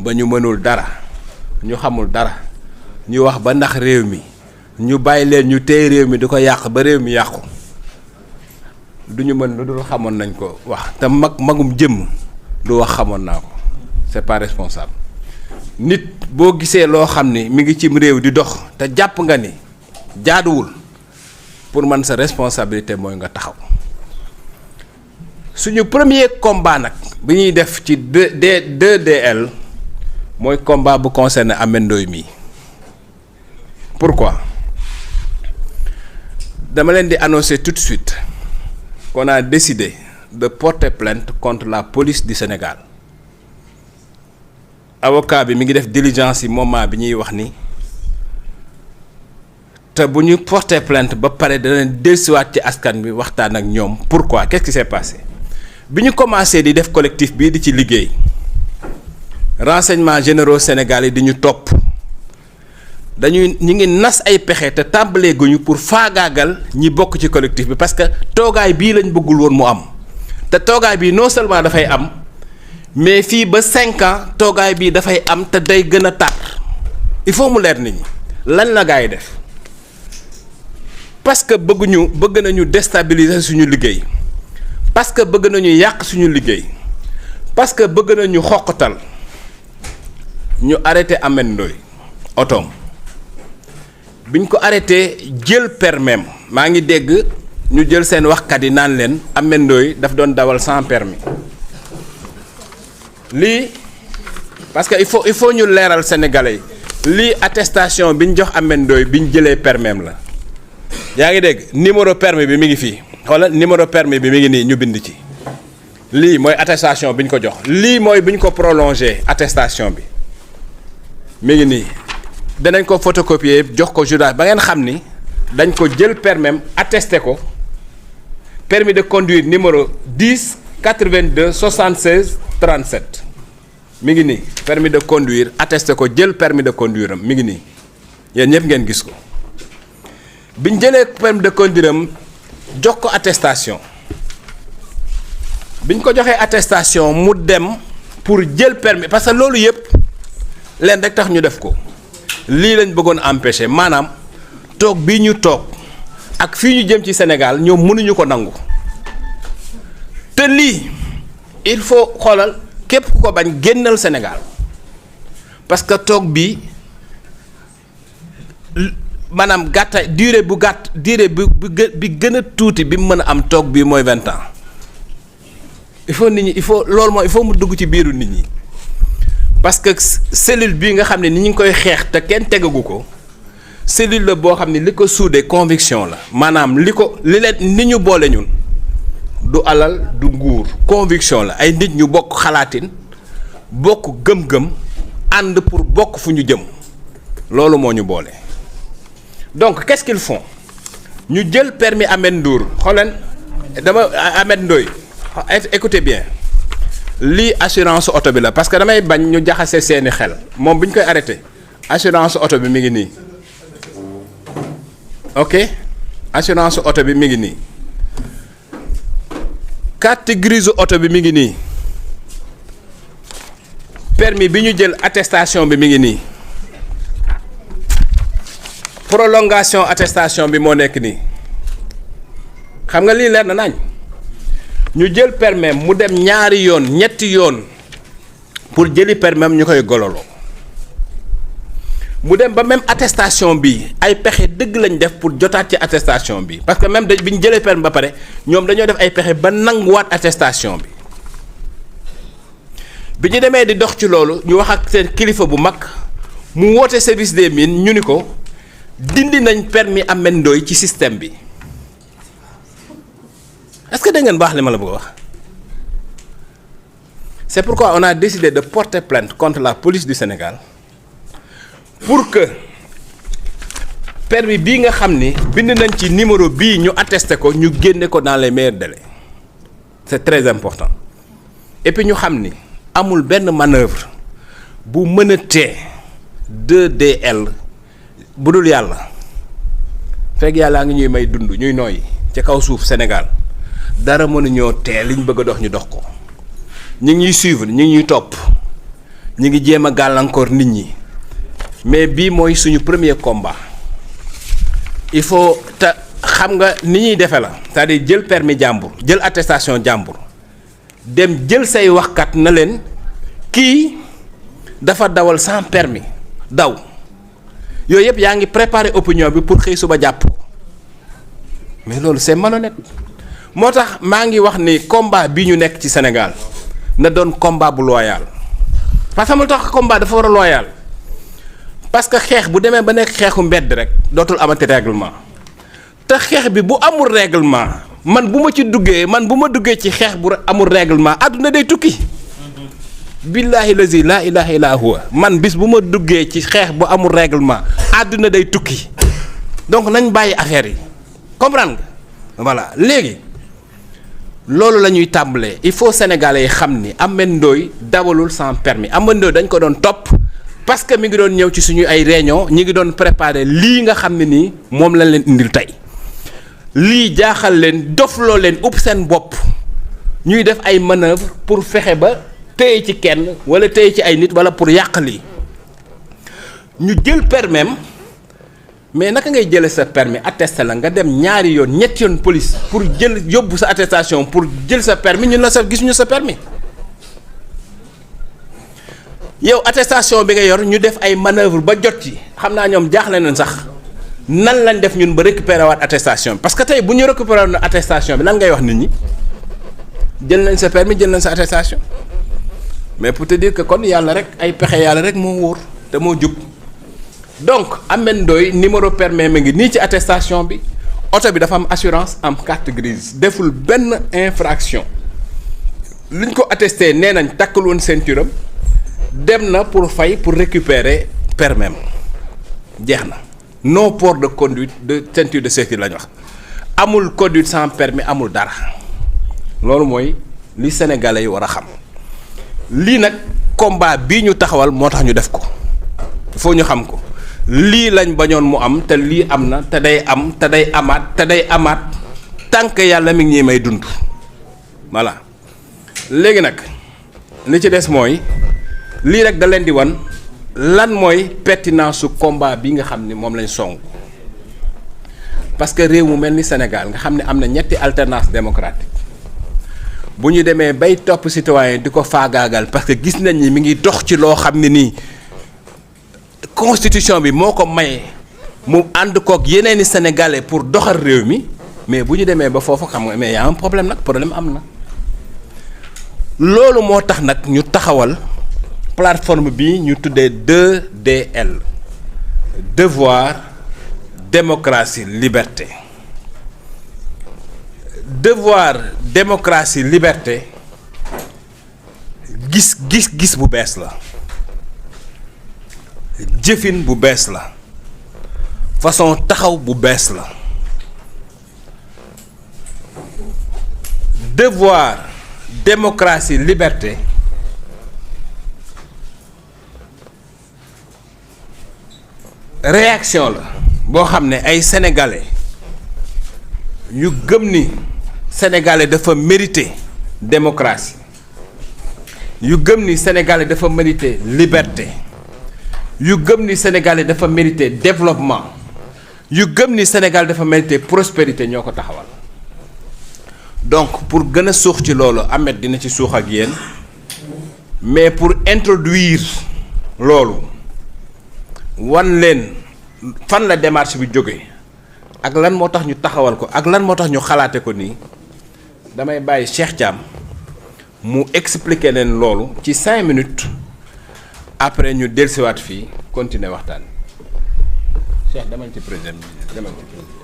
ba ñu mënul dara ñu xamul dara ñu wax ba ndax réew mi ñu bàyyi leen ñu téye réew mi di ko yàq ba réew mi yàqu du ñu mën lu dul xamoon nañ ko wax te magum jëmm du wax xamoon naa ko c'est pas responsable nit boo gisee loo xam ni mi ngi cim réew di dox te jàpp nga ni jaaduwul pour man sa responsabilité mooy nga taxaw suñu premier combat nag bi ñuy def ci 2DL mooy combat bu concerné Ameth Ndoye mi pourquoi dama leen di annoncer tout de suite qu'on a décidé de porter plainte contre la police du Sénégal avocat bi mi ngi def diligence yi moment bi ñuy wax ni te bu ñu porter plainte ba pare danañ dellusiwaat ci askan bi waxtaan ak ñoom pourquoi qu'est-ce qui s'est passé bi ñu commencé di def collectif bii di ci liggéey renseignements généraux Sénégal yi di ñu topp ñu ngi nas ay pexe te tàmbalee guñu pour faagaagal ñi bokk ci collectif bi parce que toogaay bii lañ bëggul woon mu am te toogaay bii non seulement dafay am mais fii ba 5 ans toogaay bii dafay am te day gën a tar il faut mu leer nit ñi lan la gaa yi def parce que bëgg nañu déstabiliser suñu liggéey parce que bëgg nañu yàq suñu liggéey parce que bëgg nañu xoqatal ñu arrêté Ameth Ndoye otoom biñ ko arrêté jël permis maa ngi dégg ñu jël seen waxkat yi naan leen Ameth Ndoye daf doon dawal sans permis lii parce que il faut ñu leeral sénégalais yi lii attestation bi ñu jox Ameth Ndoye bi ñu jëlee permis la yaa ngi dégg numéro permis bi mi ngi fii xoolal numéro permis bi mi ngi nii ñu bind ci lii mooy attestation bi ñu ko jox lii mooy bi ñu ko prolongé attestation bi mi ngi nii danañ ko photocopier jox ko journal ba ngeen xam ni dañ ko jël permis attesté ko permis de conduire numéro 10 82 76 37 mi ngi nii permis de conduire attesté ko jël permis de conduire am mi ngi nii yéen ñëpp ngeen gis ko biñ jëlee permis de conduire am jox ko attestation biñ ko joxee attestation mu dem pour jël permis parce que loolu yëpp leen rek tax ñu def ko lii lañ bëggoon empêcher maanaam toog bii ñu toog ak fii ñu jëm ci Sénégal ñoom mënuñu ko nangu te lii il faut xoolal képp ku ko bañ génnal Sénégal parce que toog bii maanaam gàtta durée bu gàtt durée bi gën a tuuti bi mu mën a am toog bii mooy 20 ans il faut nit ñi il faut loolu mooy il faut mu dugg ci biiru nit ñi parce que cellule bii nga xam ne ni ñu ngi koy xeex te kenn tegagu ko cellule la boo xam ne li ko suudee conviction la maanaam li leen ni ñu boole ñun du alal du nguur conviction la ay nit ñu bokk xalaatin bokk gëm-gëm ànd pour bokk fu ñu jëm loolu moo ñu boole. donc qu'est-ce qu'ils font ñu jël permis Ameth Ndoye xooleen dama Ameth Ndoye écoutez bien lii assurance oto bi la parce que damay bañ ñu jaxase seeni xel moom bu ñu koy arrêté assurance oto bi mi ngi nii ok assurance oto bi mi ngi nii carte grise oto bi mi ngi nii permis bi ñu jël attestation bi mi ngi nii prolongation attestation bi moo nekk nii xam nga lii leer na nañ ñu jël permis mu dem ñaari yoon ñetti yoon pour jëli permis ñu koy gololoo mu dem ba même attestation bi ay pexe dëgg lañ def pour jotaat ci attestation bi parce que même bi ñu jëlee permis ba pare ñoom dañoo def ay pexe ba nanguwaat attestation bi ñu demee di dox ci loolu ñu wax ak seen kilifa bu mag mu woote service des mines ñu ni ko dindi nañ permis Ameth Ndoye ci système bi est-ce que da ngeen baax li ma la bëgg a wax c'est pourquoi on a décidé de porter plainte contre la police du Sénégal pour que permis bii nga xam ni bind nañ ci numéro bii ñu attesté ko ñu génne ko dans les meilleurs délais c'est très important et puis ñu xam ni amul benn manœuvre bu mën a tee 2DL bu dul yàlla fekk yàllaa ngi ñuy may dund ñuy nooy ci kaw suuf Sénégal dara mënuñoo tee liñ bëgg a dox ñu dox ko ñu ngi ñuy suivre ñu ngi ñuy topp ñi ngi jéem a gàllankoor nit ñi mais bii mooy suñu premier combat. Il faut te xam nga ni ñuy defe la c'est-à-dire jël permis jàmbur jël attestation jàmbur dem jël say waxkat na leen kii dafa dawal sans permis daw yooyu yëpp yaa ngi préparer opinion bi pour xëy suba jàpp mais loolu c'est malhonnête moo tax maa ngi wax ni combat bi ñu nekk ci Sénégal na doon combat bu loyal parce que xam nga tax combat dafa war a loyal parce que xeex bu demee ba nekk xeexu mbedd rek dootul amati règlement te xeex bi bu amul règlement man bu ma ci duggee bu ma duggee ci xeex bu amul règlement àdduna day tukki billaahi lazi laa ilaaha illaa huwa man bis bu ma duggee ci xeex bu amul règlement àdduna day tukki donc nañ bàyyi affaire yi comprendre nga voilà léegi loolu la ñuy tàmbalee il faut sénégalais yi xam ni Ameth Ndoye dawalul sans permis Ameth Ndoye dañ ko doon topp parce que mi ngi doon ñëw ci suñu ay réunion ñi ngi doon préparer lii nga xam ne nii moom lañ leen indil tey lii jaaxal leen dofloo leen upp seen bopp ñuy def ay manœuvre pour fexe ba téye ci kenn wala téye ci ay nit wala pour yàq lii ñu jël permis mais naka ngay jëlee sa permis attesté la nga dem ñaari yoon ñetti yoon police pour jël yóbbu sa attestation pour jël sa permis ñun la sa gisuñu sa permis yow attestation bi nga yor ñu def ay manœuvre ba jot ci xam naa ñoom jaaxle nañ sax nan lañ def ñun ba récupérer waat attestation bi parce que tey bu ñu récupérer woon attestation bi lan ngay wax nit ñi jël nañ sa permis jël nañ sa attestation mais pour te dire que kon yàlla rek ay pexe yàlla rek moo wóor te moo jub donc Ameth Ndoye numéro permis mi ngi nii ci attestation bi oto bi dafa am assurance am carte grise deful benn infraction liñ ko attesté nee nañ takkul woon ceinture am dem na pour fay pour récupérer permis jeex na non port de conduite de ceinture de sécurité la ñu wax amul conduite sans permis amul dara loolu mooy li sénégalais yi war a xam lii nag combat bii ñu taxawal moo tax ñu def ko il faut ñu xam ko lii lañ bañoon mu am te lii am na te day am te day amaat te day amaat tant que yàlla mi ngi ñuy may dund voilà léegi nag li ci des mooy lii rek da leen di wan lan mooy pertinence su combat bi nga xam ni moom lañ song parce que réew mu mel ni Sénégal nga xam ne am na ñetti alternance démocratique bu ñu demee bay topp citoyen di ko faagaagal parce que gis nañ ni mi ngi dox ci loo xam ne nii constitution bi moo ko maye mu ànd koog yeneeni sénégalais pour doxal réew mi mais bu ñu demee ba foofu xam nga mais y a un problème nag problème am na loolu moo tax nag ñu taxawal plateforme bi ñu tuddee 2DL devoir démocratie liberté devoir démocratie liberté gis bu bees la jëfin bu bees la façon taxaw bu bees la devoir démocratie liberté réaction la boo xam ne ay sénégalais yu gëm ni sénégalais dafa mériter démocratie yu gëm ni sénégalais dafa mériter liberté yu gëm ni sénégalais dafa mériter développement yu gëm ni Sénégal dafa mériter prospérité ñoo ko taxawal donc pour gën a suux ci loolu Ameth dina ci suux ak yéen mais pour introduire loolu wan leen fan la démarche bi jóge ak lan moo tax ñu taxawal ko ak lan moo tax ñu xalaate ko nii damay bàyyi Cheikh Thiam mu expliquer leen loolu ci 5 minutes après ñu dellusiwaat fii continuer waxtaan Cheikh demal ci président demal ci président.